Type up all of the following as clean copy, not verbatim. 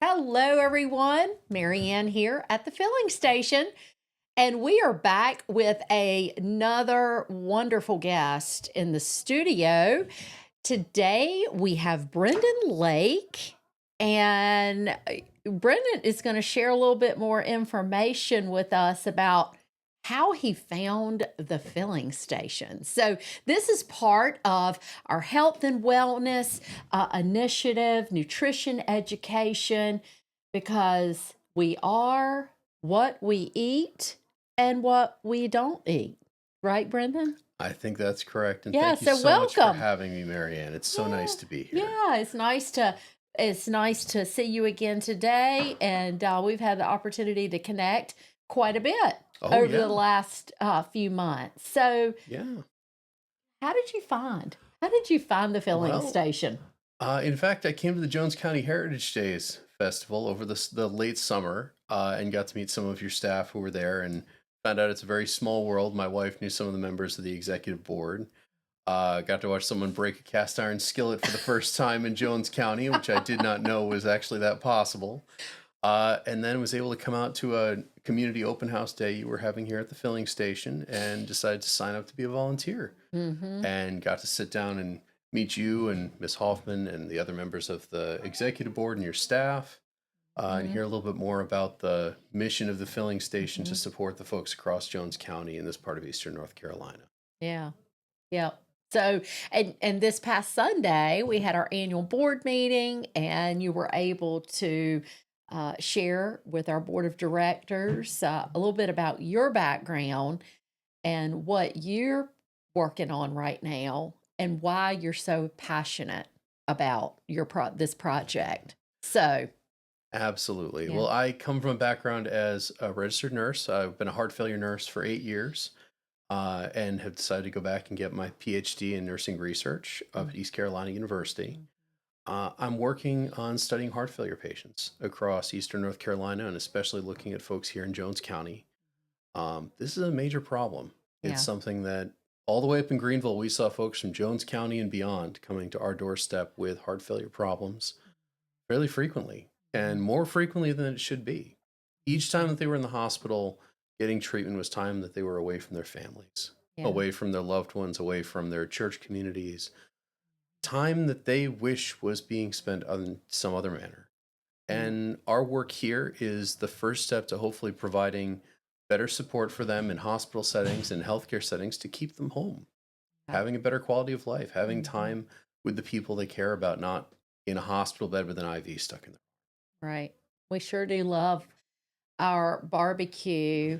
Hello, everyone. Mary Ann here at the filling station. And we are back with another wonderful guest in the studio. Today we have Brendan Lake, and Brendan is going to share a little bit more information with us about how he found the filling station. So this is part of our health and wellness initiative, nutrition education, because we are what we eat and what we don't eat. Right, Brendan? I think that's correct. And Yeah, thank you so so much for welcome. having me, Mary Ann. It's so nice to be here. Yeah, it's nice to see you again today, and we've had the opportunity to connect quite a bit over the last few months. So, Yeah. how did you find the filling station? In fact, I came to the Jones County Heritage Days Festival over the late summer and got to meet some of your staff who were there and found out it's a very small world. My wife knew some of the members of the executive board. Got to watch someone break a cast iron skillet for the first time in Jones County, which I did not know was actually that possible. And then was able to come out to a community open house day you were having here at the filling station and decided to sign up to be a volunteer. And got to sit down and meet you and Miss Hoffman and the other members of the executive board and your staff, and hear a little bit more about the mission of the filling station to support the folks across Jones County in this part of Eastern North Carolina. Yeah. So, and this past Sunday, we had our annual board meeting, and you were able to share with our board of directors a little bit about your background and what you're working on right now and why you're so passionate about this project. So, Absolutely. Yeah. Well, I come from a background as a registered nurse. I've been a heart failure nurse for 8 years. And have decided to go back and get my PhD in nursing research up at East Carolina University. I'm working on studying heart failure patients across Eastern North Carolina and especially looking at folks here in Jones County. This is a major problem. Yeah. It's something that all the way up in Greenville, we saw folks from Jones County and beyond coming to our doorstep with heart failure problems fairly frequently and more frequently than it should be. Each time that they were in the hospital, getting treatment was time that they were away from their families, away from their loved ones, away from their church communities, time that they wish was being spent on some other manner. And our work here is the first step to hopefully providing better support for them in hospital settings and healthcare settings to keep them home, having a better quality of life, having time with the people they care about, not in a hospital bed with an IV stuck in them. Right. We sure do love our barbecue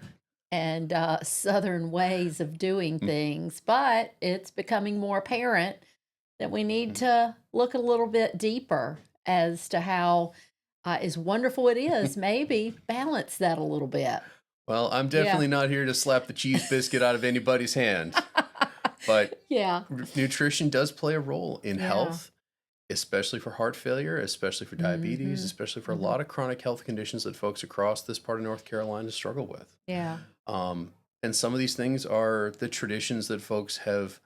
and Southern ways of doing things, but it's becoming more apparent that we need to look a little bit deeper as to how, as wonderful it is, maybe balance that a little bit. Well, I'm definitely not here to slap the cheese biscuit out of anybody's hand, but nutrition does play a role in health, especially for heart failure, especially for diabetes, especially for a lot of chronic health conditions that folks across this part of North Carolina struggle with. And some of these things are the traditions that folks have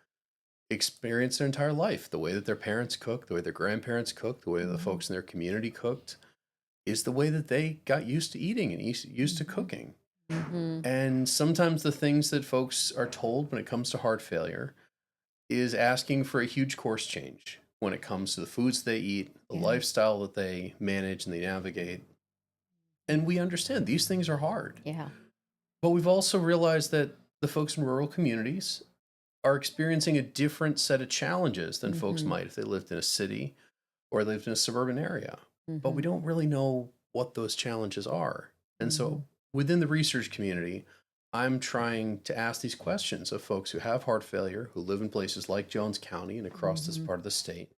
experienced their entire life. The way that their parents cooked, the way their grandparents cooked, the way that the folks in their community cooked is the way that they got used to eating and used to cooking. And sometimes the things that folks are told when it comes to heart failure is asking for a huge course change when it comes to the foods they eat, the lifestyle that they manage and they navigate. And we understand these things are hard. But we've also realized that the folks in rural communities are experiencing a different set of challenges than folks might if they lived in a city or lived in a suburban area. But we don't really know what those challenges are. And so within the research community, I'm trying to ask these questions of folks who have heart failure, who live in places like Jones County and across this part of the state,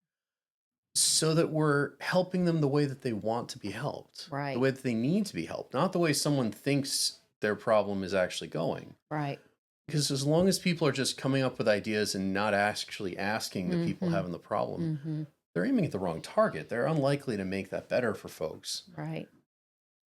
so that we're helping them the way that they want to be helped, the way that they need to be helped, not the way someone thinks their problem is actually going. Because as long as people are just coming up with ideas and not actually asking the people having the problem, they're aiming at the wrong target. They're unlikely to make that better for folks.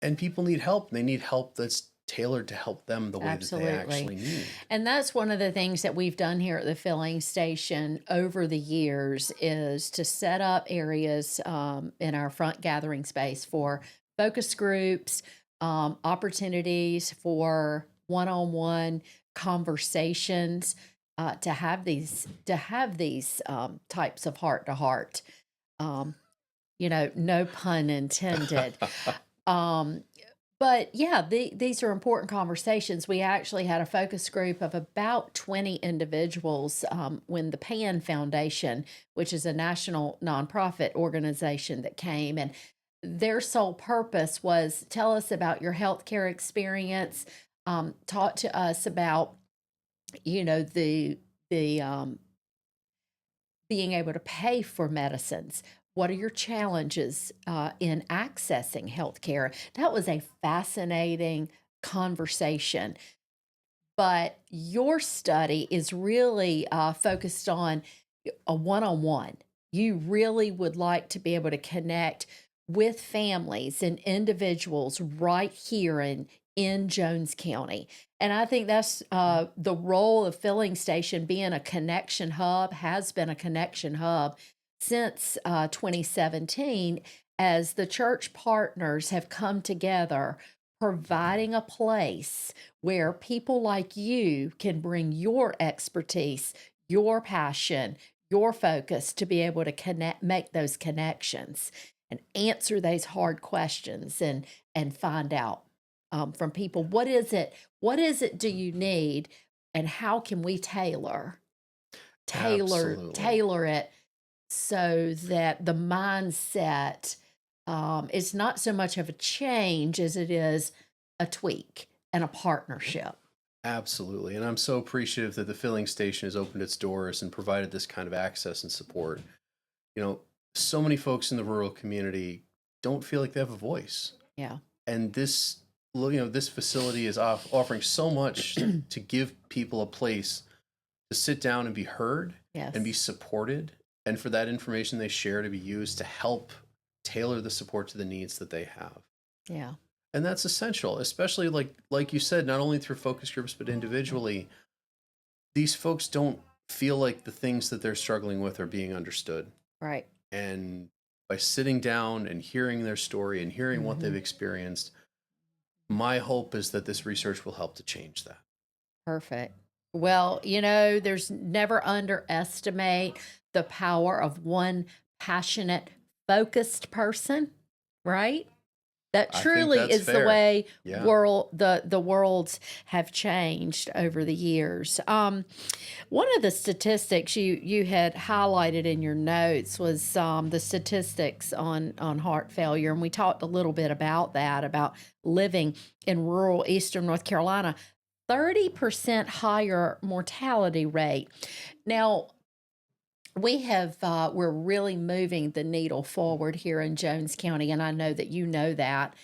And people need help. They need help that's tailored to help them the way that they actually need. And that's one of the things that we've done here at the filling station over the years is to set up areas in our front gathering space for focus groups, opportunities for one-on-one conversations, to have these types of heart to heart. No pun intended. But yeah, these are important conversations. We actually had a focus group of about 20 individuals when the PAN Foundation, which is a national nonprofit organization, that came, and their sole purpose was tell us about your healthcare experience, talk to us about, the being able to pay for medicines. What are your challenges in accessing healthcare? That was a fascinating conversation. But your study is really focused on a one-on-one. You really would like to be able to connect with families and individuals right here in Jones County. And I think that's the role of Filling Station being a connection hub, has been a connection hub since 2017, as the church partners have come together, providing a place where people like you can bring your expertise, your passion, your focus to be able to make those connections and answer those hard questions and find out from people, what is it do you need, and how can we tailor it so that the mindset is not so much of a change as it is a tweak and a partnership. Absolutely. And I'm so appreciative that the filling station has opened its doors and provided this kind of access and support. So many folks in the rural community don't feel like they have a voice. Yeah. And this facility is offering so much to give people a place to sit down and be heard, yes, and be supported, and for that information they share to be used to help tailor the support to the needs that they have. Yeah. And that's essential, especially like you said, not only through focus groups, but individually. These folks don't feel like the things that they're struggling with are being understood. Right. And by sitting down and hearing their story and hearing what they've experienced, my hope is that this research will help to change that. Perfect. Well, there's never underestimate the power of one passionate, focused person, right? That truly is fair. The way the worlds have changed over the years. One of the statistics you had highlighted in your notes was the statistics on heart failure, and we talked a little bit about that, about living in rural Eastern North Carolina. 30% higher mortality rate. Now, we're really moving the needle forward here in Jones County, and I know that you know that.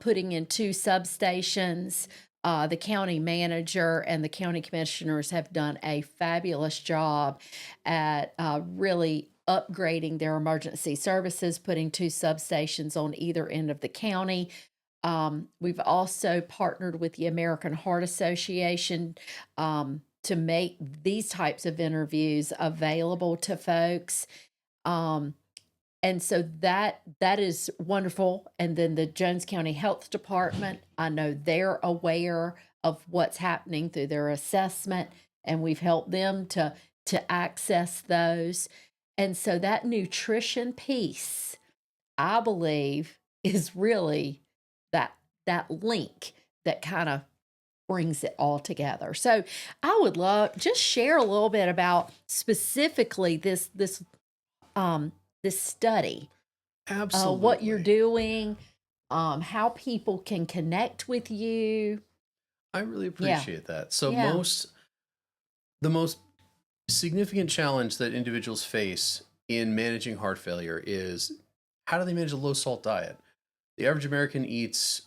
Putting in 2 substations, the county manager and the county commissioners have done a fabulous job at really upgrading their emergency services, putting 2 substations on either end of the county. We've also partnered with the American Heart Association to make these types of interviews available to folks. And so that is wonderful. And then the Jones County Health Department, I know they're aware of what's happening through their assessment, and we've helped them to access those. And so that nutrition piece, I believe, is really that link that kind of brings it all together. So I would love just share a little bit about specifically this study. Absolutely. What you're doing, how people can connect with you. I really appreciate that. So the most significant challenge that individuals face in managing heart failure is, how do they manage a low salt diet? The average American eats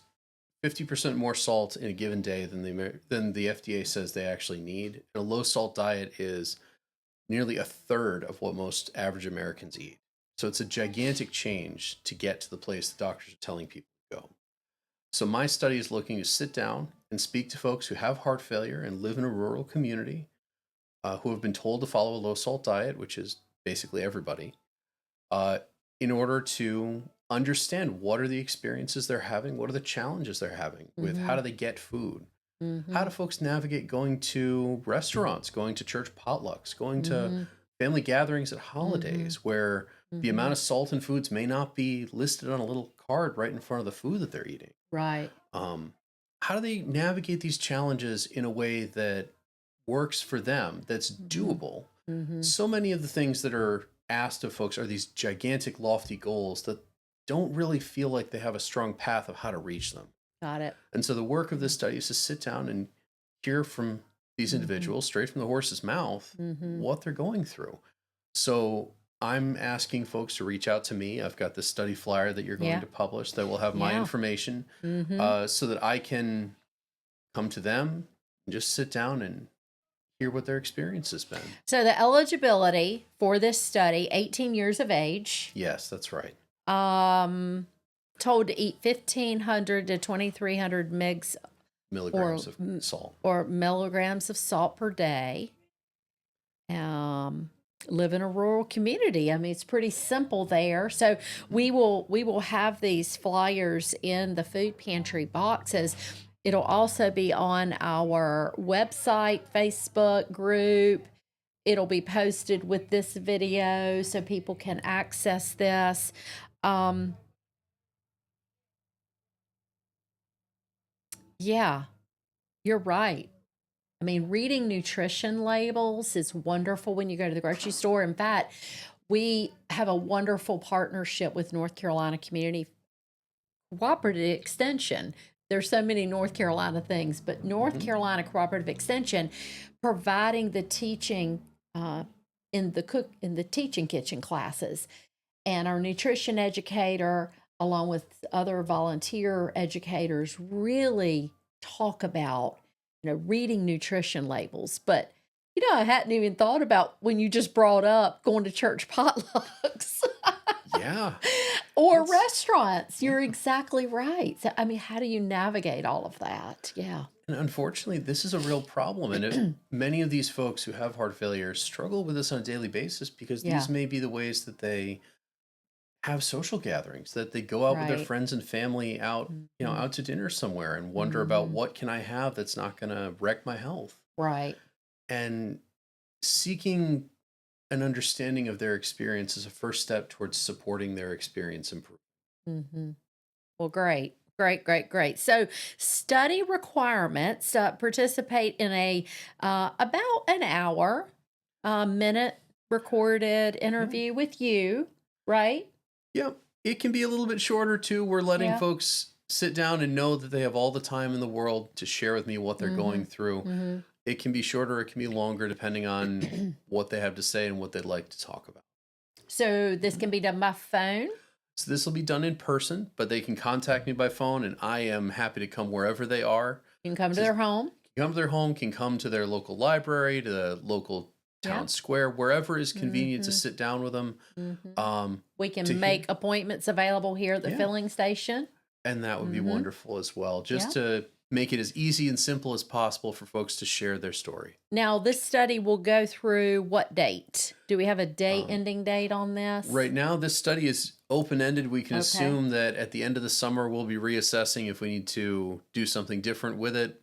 50% more salt in a given day than the FDA says they actually need. And a low salt diet is nearly a third of what most average Americans eat. So it's a gigantic change to get to the place the doctors are telling people to go. So my study is looking to sit down and speak to folks who have heart failure and live in a rural community, who have been told to follow a low salt diet, which is basically everybody, uh, in order to understand what are the experiences they're having, what are the challenges they're having with how do they get food, how do folks navigate going to restaurants, going to church potlucks, going to family gatherings at holidays where the amount of salt in foods may not be listed on a little card right in front of the food that they're eating. Right. How do they navigate these challenges in a way that works for them, that's doable? So many of the things that are asked of folks are these gigantic, lofty goals that don't really feel like they have a strong path of how to reach them. Got it. And so the work of this study is to sit down and hear from these individuals straight from the horse's mouth what they're going through. So I'm asking folks to reach out to me. I've got this study flyer that you're going to publish that will have my information so that I can come to them and just sit down and hear what their experience has been. So the eligibility for this study, 18 years of age. Yes, that's right. Told to eat 1,500 to 2,300 milligrams of salt. Or milligrams of salt per day. Live in a rural community. I mean, it's pretty simple there. So we will have these flyers in the food pantry boxes. It'll also be on our website, Facebook group. It'll be posted with this video so people can access this. Yeah, you're right. I mean, reading nutrition labels is wonderful when you go to the grocery store. In fact, we have a wonderful partnership with North Carolina Community Cooperative Extension. There's so many North Carolina things, but North Carolina Cooperative Extension providing the teaching in the teaching kitchen classes, and our nutrition educator, along with other volunteer educators, really talk about reading nutrition labels. But I hadn't even thought about when you just brought up going to church potlucks. Yeah. Or restaurants. You're exactly right. So, I mean, how do you navigate all of that? Yeah. And unfortunately, this is a real problem. And many of these folks who have heart failure struggle with this on a daily basis because these may be the ways that they have social gatherings, that they go out with their friends and family out, out to dinner somewhere and wonder about what can I have that's not going to wreck my health. Right. And seeking an understanding of their experience is a first step towards supporting their experience improvement. Well, great. So study requirements, participate in a about an hour, minute recorded interview with you, right? Yep. It can be a little bit shorter too. We're letting folks sit down and know that they have all the time in the world to share with me what they're going through. It can be shorter, it can be longer, depending on what they have to say and what they'd like to talk about. So this can be done by phone? So this will be done in person, but they can contact me by phone, and I am happy to come wherever they are. You can come to their home? Come to their home, can come to their local library, to the local town square, wherever is convenient to sit down with them. We can make appointments available here at the filling station. And that would be wonderful as well, just to make it as easy and simple as possible for folks to share their story. Now, this study will go through what date? Do we have a ending date on this? Right now, this study is open-ended. We can assume that at the end of the summer, we'll be reassessing if we need to do something different with it,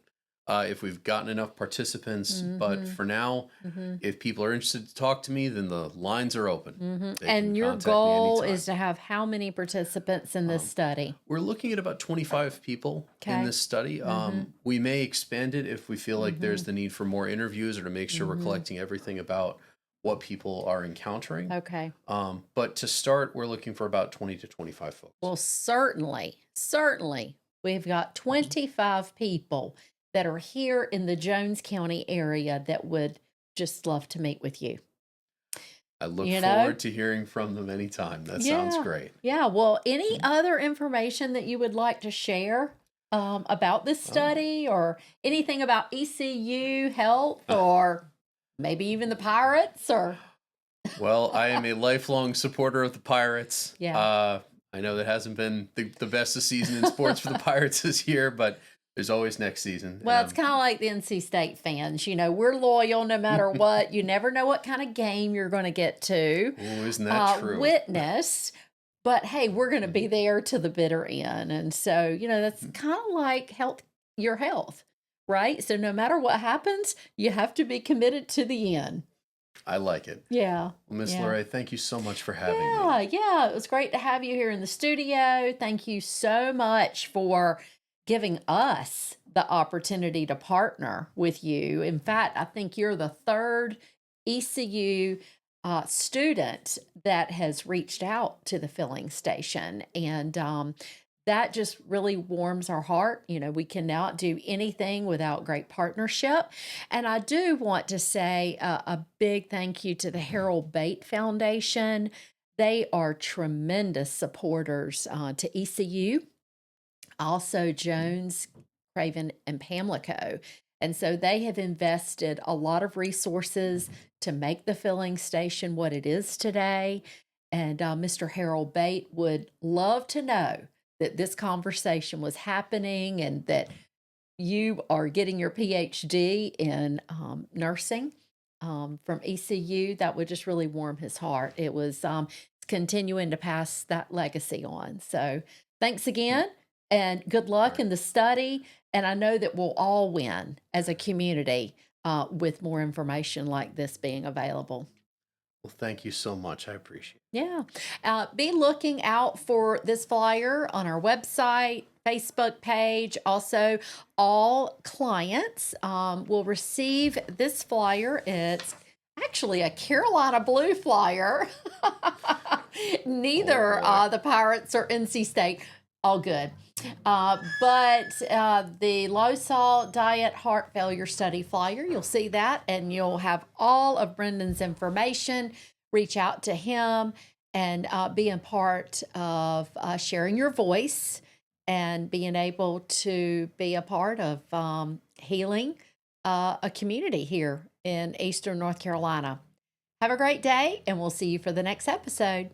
if we've gotten enough participants. But for now, if people are interested to talk to me, then the lines are open. And your goal is to have how many participants in this study? We're looking at about 25 people in this study. We may expand it if we feel like there's the need for more interviews or to make sure we're collecting everything about what people are encountering. Okay. But to start, we're looking for about 20 to 25 folks. Well, certainly. We've got 25 people that are here in the Jones County area that would just love to meet with you. I look forward to hearing from them anytime. That sounds great. Yeah. Well, any other information that you would like to share about this study or anything about ECU health or maybe even the Pirates or? Well, I am a lifelong supporter of the Pirates. Yeah. I know that hasn't been the best of season in sports for the Pirates this year, but There's always next season. Well, it's kind of like the NC State fans. You know, we're loyal no matter what. You never know what kind of game you're going to get to. Oh, isn't that true? Witness. But hey, we're going to be there to the bitter end. And so, you know, that's kind of like your health, right? So no matter what happens, you have to be committed to the end. I like it. Yeah. Well, Miss LeRay, thank you so much for having me. Yeah. It was great to have you here in the studio. Thank you so much for giving us the opportunity to partner with you. In fact, I think you're the third ECU student that has reached out to the filling station. And that just really warms our heart. You know, we cannot do anything without great partnership. And I do want to say a big thank you to the Harold Bate Foundation. They are tremendous supporters to ECU. Also Jones, Craven, and Pamlico. And so they have invested a lot of resources to make the filling station what it is today. And Mr. Harold Bate would love to know that this conversation was happening and that you are getting your PhD in nursing from ECU. That would just really warm his heart. It was continuing to pass that legacy on. So thanks again. And good luck in the study. And I know that we'll all win as a community with more information like this being available. Well, thank you so much. I appreciate it. Yeah. Be looking out for this flyer on our website, Facebook page. Also, all clients will receive this flyer. It's actually a Carolina Blue flyer. Neither the Pirates or NC State. All good. But the low salt diet heart failure study flyer, you'll see that and you'll have all of Brendan's information. Reach out to him and be a part of sharing your voice and being able to be a part of healing a community here in Eastern North Carolina. Have a great day, and we'll see you for the next episode.